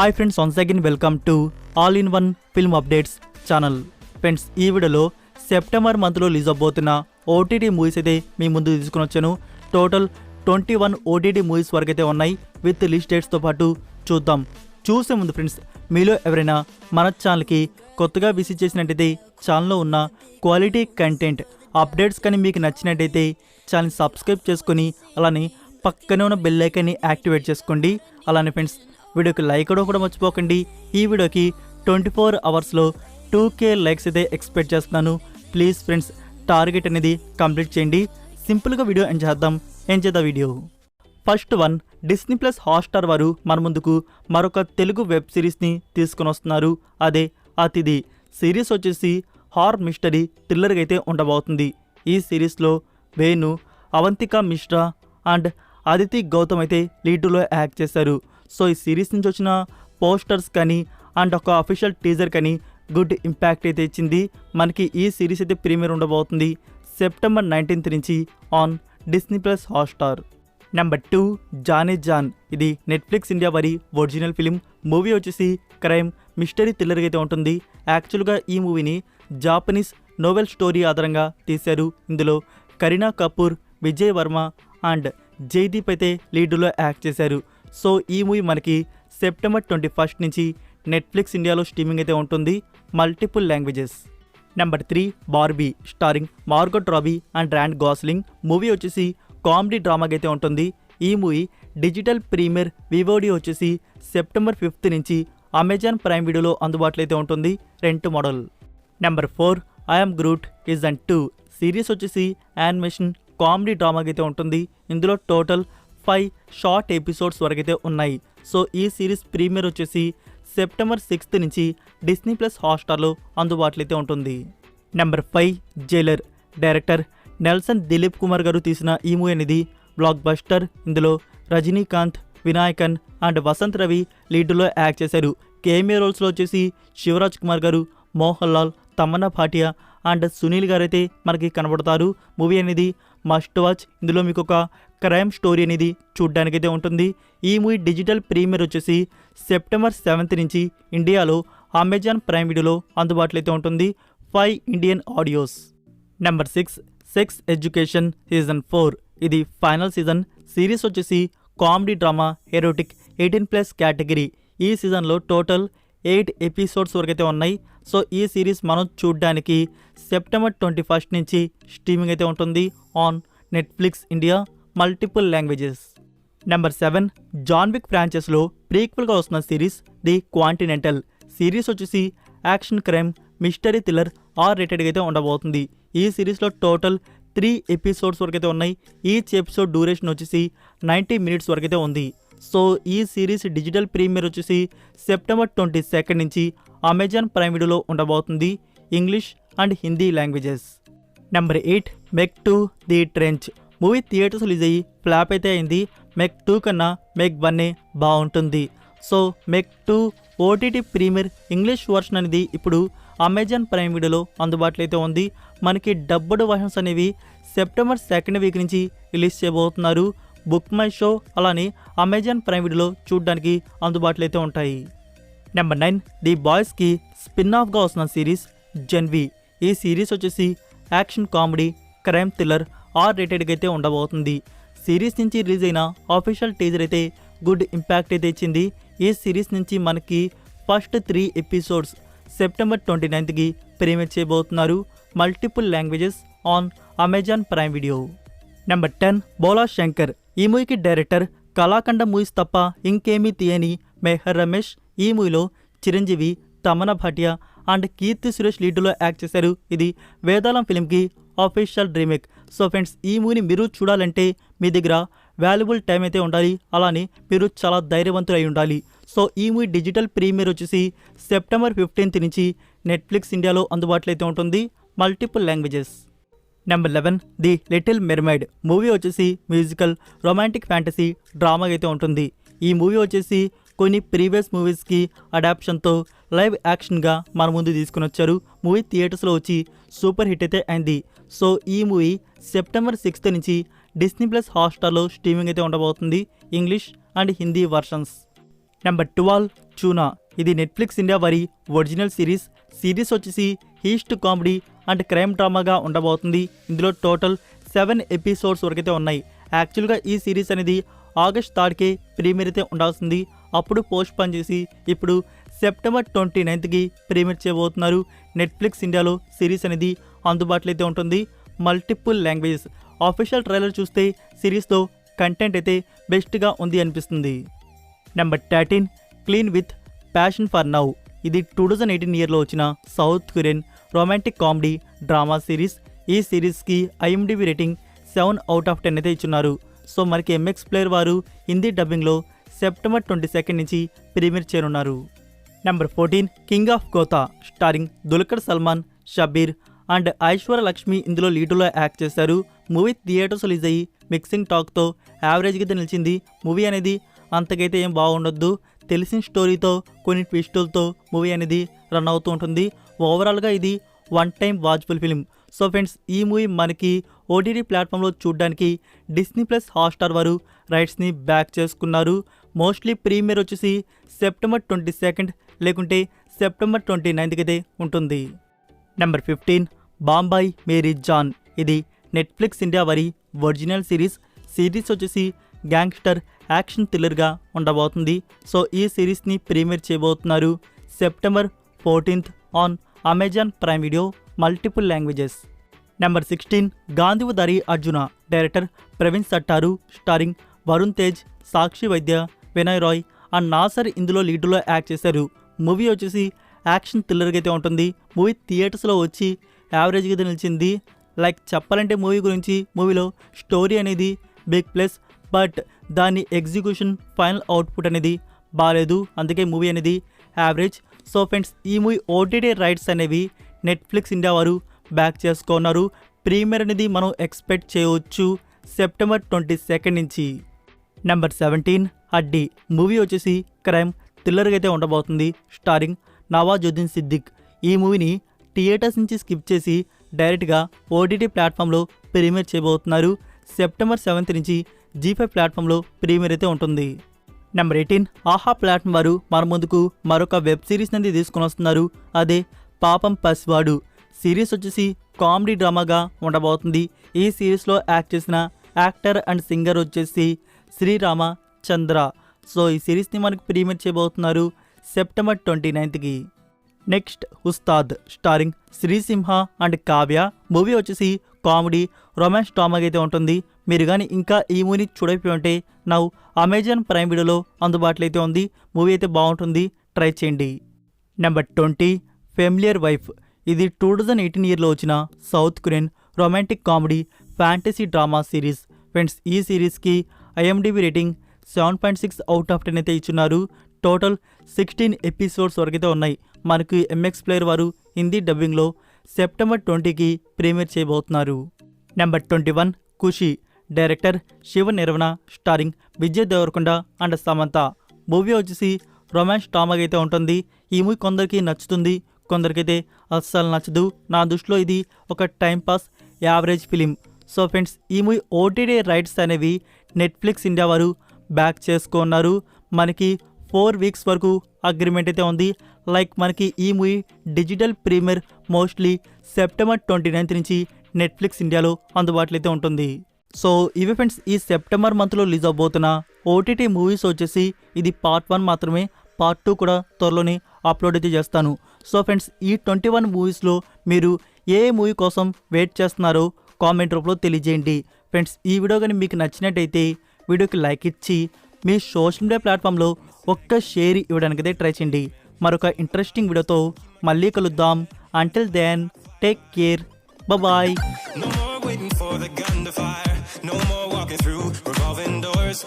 Hi friends, once again welcome to all in one film updates channel. Friends, ఈ వీడియోలో September మంత్లో release అవబోతున్న OTT movies అయితే మీ ముందు తీసుకుని వచ్చాను. టోటల్ 21 ఓటీటీ మూవీస్ వరకు అయితే ఉన్నాయి విత్ రిలీజ్ డేట్స్తో పాటు. చూద్దాం. చూసే ముందు ఫ్రెండ్స్, మీలో ఎవరైనా మన ఛానల్కి కొత్తగా విజిట్ చేసినట్టయితే ఛానల్లో ఉన్న క్వాలిటీ కంటెంట్ అప్డేట్స్ కానీ మీకు నచ్చినట్టయితే ఛానల్ సబ్స్క్రైబ్ చేసుకొని అలానే పక్కనే ఉన్న బెల్ ఐకాన్ని యాక్టివేట్ చేసుకోండి. అలానే ఫ్రెండ్స్, వీడియోకి లైక్ కూడా మర్చిపోకండి. ఈ వీడియోకి 24 అవర్స్లో 2K లైక్స్ అయితే ఎక్స్పెక్ట్ చేస్తున్నాను. ప్లీజ్ ఫ్రెండ్స్, టార్గెట్ అనేది కంప్లీట్ చేయండి. సింపుల్గా video enjoy video. First one, Disney plus Hotstar వారు మన ముందుకు మరొక తెలుగు వెబ్ సిరీస్ని తీసుకొని వస్తున్నారు. అదే అతిథి. సిరీస్ వచ్చేసి హారర్ మిస్టరీ థ్రిల్లర్గా అయితే ఉండబోతుంది. ఈ సిరీస్లో వేణు, అవంతిక మిశ్రా అండ్ అదితి గౌతమ్ అయితే లీడ్లో యాక్ట్ చేశారు. సో ఈ సిరీస్ నుంచి వచ్చిన పోస్టర్స్ కానీ అండ్ ఒక అఫీషియల్ టీజర్ కానీ గుడ్ ఇంపాక్ట్ అయితే ఇచ్చింది. మనకి ఈ సిరీస్ అయితే ప్రీమియర్ ఉండబోతుంది సెప్టెంబర్ 19th నుంచి on Disney plus Hotstar. Number 2, Jaane Jaan. ఇది నెట్ఫ్లిక్స్ ఇండియా వారి ఒరిజినల్ ఫిలిం. మూవీ వచ్చేసి క్రైమ్ మిస్టరీ థ్రిల్లర్గా అయితే ఉంటుంది. యాక్చువల్గా ఈ మూవీని జాపనీస్ నోవెల్ స్టోరీ ఆధారంగా తీశారు. ఇందులో కరీనా కపూర్, విజయ్ వర్మ అండ్ జైదీప్ అయితే లీడ్లో యాక్ట్ చేశారు. సో ఈ మూవీ మనకి సెప్టెంబర్ 21st నుంచి నెట్ఫ్లిక్స్ ఇండియాలో స్ట్రీమింగ్ అయితే ఉంటుంది, multiple languages. Number 3, Barbie starring Margot Robbie and Ryan Gosling. Movie వచ్చేసి కామెడీ డ్రామాగా అయితే ఉంటుంది. ఈ మూవీ డిజిటల్ ప్రీమియర్ వివోడి వచ్చేసి సెప్టెంబర్ 5th నుంచి అమెజాన్ ప్రైమ్ వీడియోలో అందుబాటులో అయితే ఉంటుంది, rent model. Number 4, I'm గ్రూట్ season 2. Series వచ్చేసి యానిమేషన్ కామెడీ డ్రామాగా అయితే ఉంటుంది. ఇందులో టోటల్ 5 షార్ట్ ఎపిసోడ్స్ వరకు అయితే ఉన్నాయి. సో ఈ సిరీస్ ప్రీమియర్ వచ్చేసి సెప్టెంబర్ 6th నుంచి డిస్నీ ప్లస్ హాట్స్టార్లో అందుబాటులో అయితే ఉంటుంది. Number 5, Jailer. Director Nelson Dilip Kumar గారు తీసిన ఈ మూవీ అనేది బ్లాక్ బస్టర్. ఇందులో రజనీకాంత్, వినాయకన్ అండ్ వసంత్ రవి లీడ్లో యాక్ట్ చేశారు. కేమియో రోల్స్లో వచ్చేసి శివరాజ్ కుమార్ గారు, మోహన్ లాల్, తమన్నా భాటియా అండ్ సునీల్ గారు అయితే మనకి కనబడతారు. మూవీ అనేది మస్ట్ వాచ్. ఇందులో మీకు ఒక క్రైమ్ స్టోరీ అనేది చూడ్డానికైతే ఉంటుంది. ఈ మూవీ డిజిటల్ ప్రీమియర్ వచ్చేసి సెప్టెంబర్ 7th నుంచి ఇండియాలో అమెజాన్ ప్రైమ్ వీడియోలో అందుబాటులో అయితే ఉంటుంది, 5 Indian audios. Number 6, sex education season 4. ఇది ఫైనల్ సీజన్. సిరీస్ వచ్చేసి కామెడీ డ్రామా ఎరోటిక్ 18+ కేటగిరీ. ఈ సీజన్లో టోటల్ 8 ఎపిసోడ్స్ వరకు అయితే ఉన్నాయి. సో ఈ సిరీస్ మనం చూడ్డానికి సెప్టెంబర్ 21st నుంచి స్ట్రీమింగ్ అయితే ఉంటుంది on Netflix India, multiple languages. Number 7, John Wick ఫ్రాంచైజ్లో ప్రీక్వెల్గా వస్తున్న సిరీస్ ది కాంటినెంటల్. సిరీస్ వచ్చేసి action crime mystery thriller R-rated అయితే ఉండబోతుంది. ఈ సిరీస్లో టోటల్ 3 ఎపిసోడ్స్ వరకు అయితే ఉన్నాయి. ఈచ్ ఎపిసోడ్ డ్యూరేషన్ వచ్చేసి 90 minutes వరకు అయితే ఉంది. సో ఈ సిరీస్ డిజిటల్ ప్రీమియర్ వచ్చేసి సెప్టెంబర్ 22nd నుంచి అమెజాన్ ప్రైమ్ వీడియోలో ఉండబోతుంది, English and Hindi languages. Number 8, mech 2 the trench. Movie theatres release అయ్యి ఫ్లాప్ అయితే అయింది. మెక్ 2 కన్నా మెక్ 1 బాగుంటుంది. సో మెక్ 2 ఓటీటీ ప్రీమియర్ ఇంగ్లీష్ వర్షన్ అనేది ఇప్పుడు అమెజాన్ ప్రైమ్ వీడియోలో అందుబాటులో అయితే ఉంది. మనకి డబ్బుడ్ వర్షన్స్ అనేవి సెప్టెంబర్ 2nd వీక్ నుంచి రిలీజ్ చేయబోతున్నారు. బుక్ మై షో అలానే అమెజాన్ ప్రైమ్ వీడియోలో చూడడానికి అందుబాటులో అయితే ఉంటాయి. నెంబర్ 9, ది బాయ్స్కి స్పిన్ ఆఫ్గా వస్తున్న సిరీస్ జెన్వి. ఈ సిరీస్ వచ్చేసి action comedy crime thriller R-rated అయితే ఉండబోతుంది. సిరీస్ నుంచి రిలీజ్ అయిన ఆఫీషియల్ టీజర్ అయితే గుడ్ ఇంపాక్ట్ అయితే ఇచ్చింది. ఈ సిరీస్ నుంచి మనకి first 3 episodes September 29th premiere చేయబోతున్నారు, multiple languages on Amazon Prime Video. Number 10, Bhola Shankar. ఈ మూవీకి డైరెక్టర్ కళాఖండ మూవీస్ తప్ప ఇంకేమీ తీయని మెహర్ రమేష్. ఈ మూవీలో చిరంజీవి, తమన్నా భాటియా అండ్ కీర్తి సురేష్ లీడ్లో యాక్ట్ చేశారు. ఇది వేదాళం ఫిలింకి ఆఫీషియల్ రీమేక్. సో ఫ్రెండ్స్, ఈ మూవీని మీరు చూడాలంటే మీ దగ్గర వాల్యుబుల్ టైం అయితే ఉండాలి, అలానే మీరు చాలా ధైర్యవంతులు అయి ఉండాలి. సో ఈ మూవీ డిజిటల్ ప్రీమియర్ వచ్చేసి సెప్టెంబర్ 15th నుంచి నెట్ఫ్లిక్స్ ఇండియాలో అందుబాటులో అయితే ఉంటుంది, multiple languages. Number 11, the little mermaid. Movie వచ్చేసి మ్యూజికల్ రొమాంటిక్ ఫ్యాంటసీ డ్రామా అయితే ఉంటుంది. ఈ మూవీ వచ్చేసి కొన్ని ప్రీవియస్ మూవీస్కి అడాప్షన్తో లైవ్ యాక్షన్గా మన ముందు తీసుకుని వచ్చారు. మూవీ థియేటర్స్లో వచ్చి సూపర్ హిట్ అయితే అయింది. సో ఈ మూవీ సెప్టెంబర్ 6th నుంచి డిస్నీ ప్లస్ హాట్స్టార్లో స్ట్రీమింగ్ అయితే ఉండబోతుంది, English and Hindi versions. Number 12 చూనా. ఇది నెట్ఫ్లిక్స్ ఇండియా వారి ఒరిజినల్ సిరీస్ వచ్చేసి హీస్ట్ కామెడీ అండ్ క్రైమ్ డ్రామాగా ఉండబోతుంది. ఇందులో టోటల్ 7 ఎపిసోడ్స్ వరకైతే ఉన్నాయి. యాక్చువల్గా ఈ సిరీస్ అనేది ఆగస్ట్ 3కే ప్రీమియర్ అయితే ఉండాల్సింది. అప్పుడు పోస్ట్ పోన్ చేసి ఇప్పుడు సెప్టెంబర్ 29కి ప్రీమియర్ చేయబోతున్నారు. నెట్ఫ్లిక్స్ ఇండియాలో సిరీస్ అనేది అందుబాటులో అయితే ఉంటుంది. Multiple languages. ఆఫీషియల్ ట్రైలర్ చూస్తే సిరీస్లో కంటెంట్ అయితే బెస్ట్గా ఉంది అనిపిస్తుంది. Number 13 clean with passion for now. ఇది 2018 ఇయర్లో వచ్చిన south Korean romantic comedy drama series. ఈ సిరీస్కి IMDb రేటింగ్ 7/10 అయితే ఇచ్చున్నారు. సో మనకి MX ప్లేయర్ వారు హిందీ డబ్బింగ్లో సెప్టెంబర్ 22 నుంచి ప్రీమియర్ చేయనున్నారు. నెంబర్ 14 కింగ్ ఆఫ్ కోతా స్టారింగ్ దుల్కర్ సల్మాన్, షబీర్ అండ్ ఐశ్వర్య లక్ష్మి ఇందులో లీడులో యాక్ట్ చేశారు. మూవీ థియేటర్స్ రిలీజ్ అయ్యి మిక్సింగ్ టాక్తో యావరేజ్గా అయితే నిలిచింది. మూవీ అనేది అంతకైతే ఏం బాగుండొద్దు. తెలిసిన స్టోరీతో కొన్ని ట్విస్టులతో మూవీ అనేది రన్ అవుతూ ఉంటుంది. ఓవరాల్గా ఇది one time watchable film. So friends, ఈ మూవీ మనకి OTT ప్లాట్ఫామ్లో చూడడానికి Disney+ హాట్స్టార్ వారు రైట్స్ని బ్యాక్ చేసుకున్నారు. మోస్ట్లీ ప్రీమియర్ వచ్చేసి సెప్టెంబర్ 22 లేకుంటే సెప్టెంబర్ 29 అయితే ఉంటుంది. నెంబర్ 15 బాంబాయి మేరీ జాన్. ఇది నెట్ఫ్లిక్స్ ఇండియా వారి ఒరిజినల్ సిరీస్ వచ్చేసి గ్యాంగ్స్టర్ యాక్షన్ థ్రిల్లర్గా ఉండబోతుంది. సో ఈ సిరీస్ని ప్రీమియర్ చేయబోతున్నారు September 14 on Amazon Prime Video, multiple languages. Number 16 Gandeevadhari Arjuna. Director Praveen Sattaru, starring Varun Tej, సాక్షి వైద్య, వినయ్ రాయ్ అండ్ నాసర్ ఇందులో లీడులో యాక్ట్ చేశారు. మూవీ వచ్చేసి యాక్షన్ థ్రిల్లర్గా అయితే ఉంటుంది. మూవీ థియేటర్స్లో వచ్చి యావరేజ్గా అయితే నిలిచింది. లైక్ చెప్పాలంటే మూవీ గురించి, మూవీలో స్టోరీ అనేది బిగ్ ప్లస్, బట్ దాని ఎగ్జిక్యూషన్ ఫైనల్ అవుట్పుట్ అనేది బాగాలేదు. అందుకే మూవీ అనేది యావరేజ్. సో ఫ్రెండ్స్, ఈ మూవీ OTT రైట్స్ అనేవి నెట్ఫ్లిక్స్ ఇండియా వారు బ్యాక్ చేసుకున్నారు. ప్రీమియర్ అనేది మనం ఎక్స్పెక్ట్ చేయవచ్చు సెప్టెంబర్ 22 నుంచి. నెంబర్ 17 హడ్డీ. మూవీ వచ్చేసి క్రైమ్ థ్రిల్లర్గా అయితే ఉండబోతుంది. స్టారింగ్ నవాజుద్దీన్ సిద్దిక్. ఈ మూవీని థియేటర్స్ నుంచి స్కిప్ చేసి డైరెక్ట్గా OTT ప్లాట్ఫామ్లో ప్రీమియర్ చేయబోతున్నారు. సెప్టెంబర్ 7 నుంచి G5 ప్లాట్ఫామ్లో ప్రీమియర్ అయితే ఉంటుంది. నెంబర్ 18 ఆహా ప్లాట్ఫామ్ వారు మన ముందుకు మరొక వెబ్ సిరీస్ అనేది తీసుకుని వస్తున్నారు. అదే పాపం పసివాడు. సిరీస్ వచ్చేసి కామెడీ డ్రామాగా ఉండబోతుంది. ఈ సిరీస్లో యాక్ట్ చేసిన యాక్టర్ అండ్ సింగర్ వచ్చేసి శ్రీరామ చంద్ర. సో ఈ సిరీస్ని మనకు ప్రీమియర్ చేయబోతున్నారు సెప్టెంబర్ 29కి. Next Ustaad starring Srisimha and Kavya. Movie వచ్చేసి కామెడీ రొమాన్స్ డ్రామాగా అయితే ఉంటుంది. మీరు కానీ ఇంకా ఈ మూవీని చూడకపోయి ఉంటే నౌ అమెజాన్ ప్రైమ్ వీడియోలో అందుబాటులో అయితే ఉంది. మూవీ అయితే బాగుంటుంది, ట్రై చేయండి. Number 20 familiar wife. ఇది 2018 ఇయర్లో వచ్చిన south Korean romantic comedy fantasy drama series. Friends, ఈ సిరీస్కి IMDb రేటింగ్ 7.6/10 అయితే ఇచ్చున్నారు. టోటల్ 16 ఎపిసోడ్స్ వరకైతే ఉన్నాయి. మనకు MX ప్లేయర్ వారు హిందీ డబ్బింగ్లో సెప్టెంబర్ 20కి ప్రీమియర్ చేయబోతున్నారు. Number 21 Kushi. Director Shiva Nirvana, starring Vijay Deverakonda and Samantha. Movie వచ్చేసి రొమాన్స్ డ్రామాగా అయితే ఉంటుంది. ఈ మూవీ కొందరికి నచ్చుతుంది, కొందరికైతే అస్సలు నచ్చదు. నా దృష్టిలో ఇది ఒక timepass average film. So friends, ఈ మూవీ OTT రైట్స్ అనేవి నెట్ఫ్లిక్స్ ఇండియా వారు బ్యాక్ చేసుకున్నారు. మనకి 4 వీక్స్ వరకు అగ్రిమెంట్ అయితే ఉంది. లైక్ మనకి ఈ movie digital premier mostly September 29 నుంచి నెట్ఫ్లిక్స్ ఇండియాలో అందుబాటులో అయితే ఉంటుంది. సో ఇవి ఫ్రెండ్స్, ఈ సెప్టెంబర్ మంత్లో రిలీజ్ అవబోతున్న OTT మూవీస్ వచ్చేసి ఇది పార్ట్ 1 మాత్రమే. పార్ట్ 2 కూడా త్వరలోనే అప్లోడ్ అయితే చేస్తాను. సో ఫ్రెండ్స్, ఈ 21 మూవీస్లో మీరు ఏ మూవీ కోసం వెయిట్ చేస్తున్నారో కామెంట్ రూపంలో తెలియజేయండి. ఫ్రెండ్స్, ఈ వీడియో కానీ మీకు నచ్చినట్టయితే వీడియోకి లైక్ ఇచ్చి మీ సోషల్ మీడియా ప్లాట్ఫామ్లో ఒక్క షేర్ ఇవ్వడానికైతే ట్రై చేయండి. మరొక ఇంట్రెస్టింగ్ వీడియోతో మళ్ళీ కలుద్దాం. Until then take care, bye. No more waiting for the gun to fire. No more walking through revolving doors.